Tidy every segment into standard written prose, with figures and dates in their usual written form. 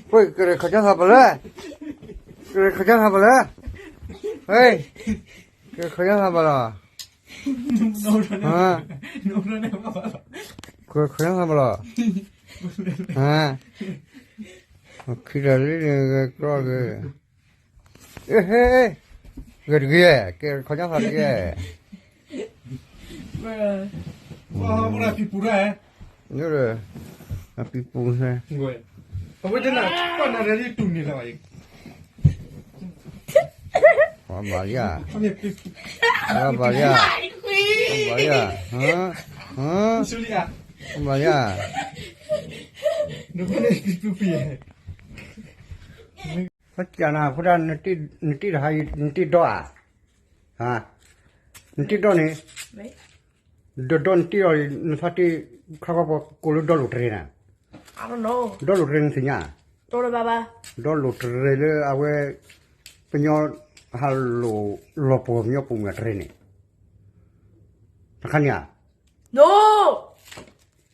그래 가장 가볼래? 그래 가장 가볼래? 에이 그래 가장 가봐라. 아 그래 가장 가봐라. 아 기다리는 그러게. 에헤 그래 가장 가게. 뭐라 비쁘라 그래 비쁘네. 뭐야 왜 되나 뻔하네 뚱니라 와 말이야. 아니 비쁘 말이야. 말이야. 소리야 말이야. 누구네 비쁘피해 맞잖아. 그래 늦티 하이 늦티 도아. 아. 늦티 도네. 왜? Don tio nusati kagabo kulu dolu trena. I don't know. Dolu tren sinya. Dora Baba. Dolu trele awe penyo halu lopo nyo punga trene. Takanya. No!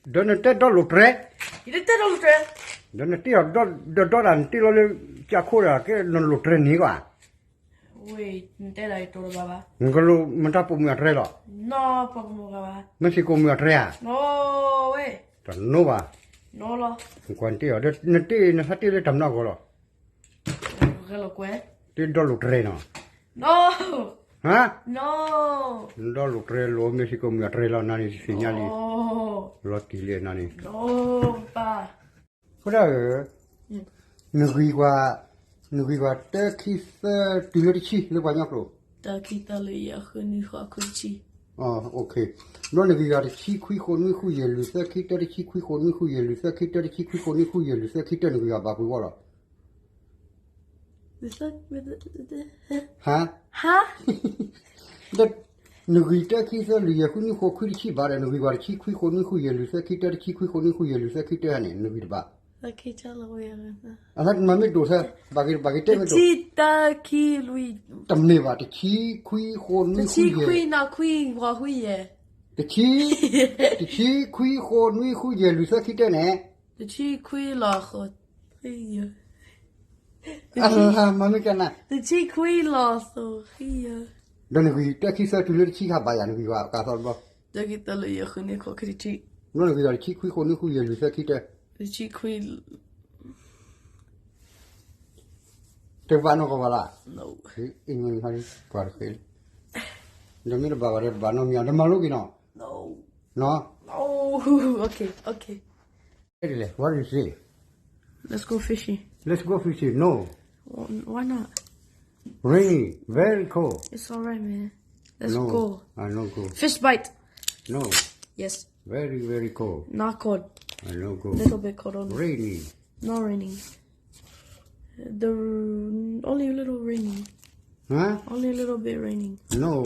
Don te dolu tre. You did that all the time. Don tio doran tio le chakura ke non lu tren ni wa. Wait, that I Dora Baba. Ngulu menta punga trelo. No, Papa Baba. Mesti punga trea. No way. No ba. No lo. Kwan tio de neti nasati le tamna golo. Hello, Gwen. Ti dolu treno. No! Ha? No! Dolu trelo Mexico mi trelo nani segnali. No! Lotile nani. No, Pa. Kura nugiwa te kisa tilirichi le banyak lo. Da kita le ya khuni kha kunchi. Okay. No nugiwa de chi kui ko ni hu ye lu sa kita de chi kui ko ni hu ye lu sa kita de chi kui ko ni hu ye lu sa kita nugiwa ba bu wala. Is that with the Ha? Huh? Da nugiwa kisa lu ye hu ni ko kui chi ba de nugiwa chi kui ko ni hu ye lu sa kita de chi kui ko ni hu ye lu sa kita ne nugiwa ba. Okay, tell away. Alat mami dosa bagi te me do. Tita ki lui. Tamne ba te chi kui ko ni The hu chi ye. kui na kui wa hui ye. The chi kui ko ni hu ye lu sa kita ne. The chi kui la kho. Hiya. Ah, mami kana. The chi kui la so hiya. Dan kui te ki sa tu le chi ka ba ya ni wa ka so ba. Da kita le ya khuni kho kri chi. No ni ga chi kui ko ni hu ye lu sa kita. The chi kui Te ba no ko bala. no. Ingin hari par khel. Demi ba ba re ba no mi ada malu ki no. No. No. No. Okay. Really? What is it? Let's go fishing. Let's go fishing. No. Why not? Rainy. Very cold. It's alright, man. Let's No. go. I no go. Fish bite. No. Yes. Very, very cold. Not cold. I no go. Little bit cold only. Rainy. Not raining. Only a little raining. Huh? Only a little bit raining. No.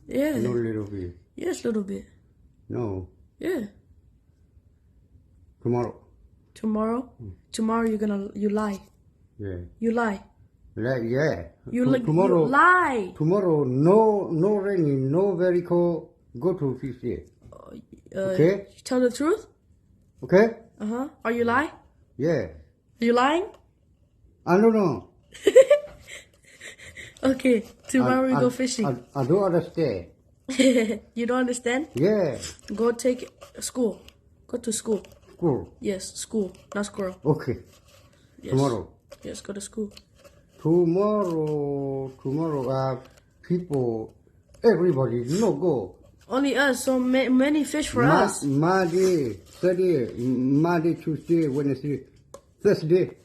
Yeah. No little bit. Yes, little bit. No. Yeah. Tomorrow. Tomorrow. Tomorrow you lie. Yeah. You lie. Yeah. You lie. Tomorrow, no raining, no very cold. Go to fish there. Okay? Tell the truth. Okay? Are you lying? Yeah. Are you lying? I don't know. Okay. Tomorrow we go fishing. I don't understand. You don't understand? Yeah. Go take school. Go to school. Cool. Yes, school, not squirrel. Okay. Yes. Tomorrow. Yes, go to school. Tomorrow, people, everybody, no go. Only us, so many fish for us. Monday, Tuesday, Wednesday, Thursday,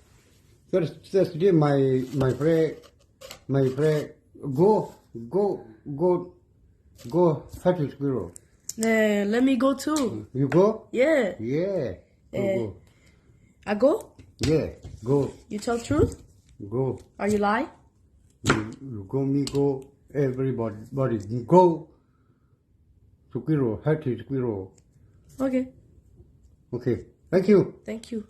my friend, go, fetch squirrel. Let me go too. You go? Yeah. Yeah. Go. I go? Yeah, go. You tell truth? Go. Are you lying? You go, me go, everybody go. Squirrel, fetch squirrel. Okay. Okay. Thank you. Thank you.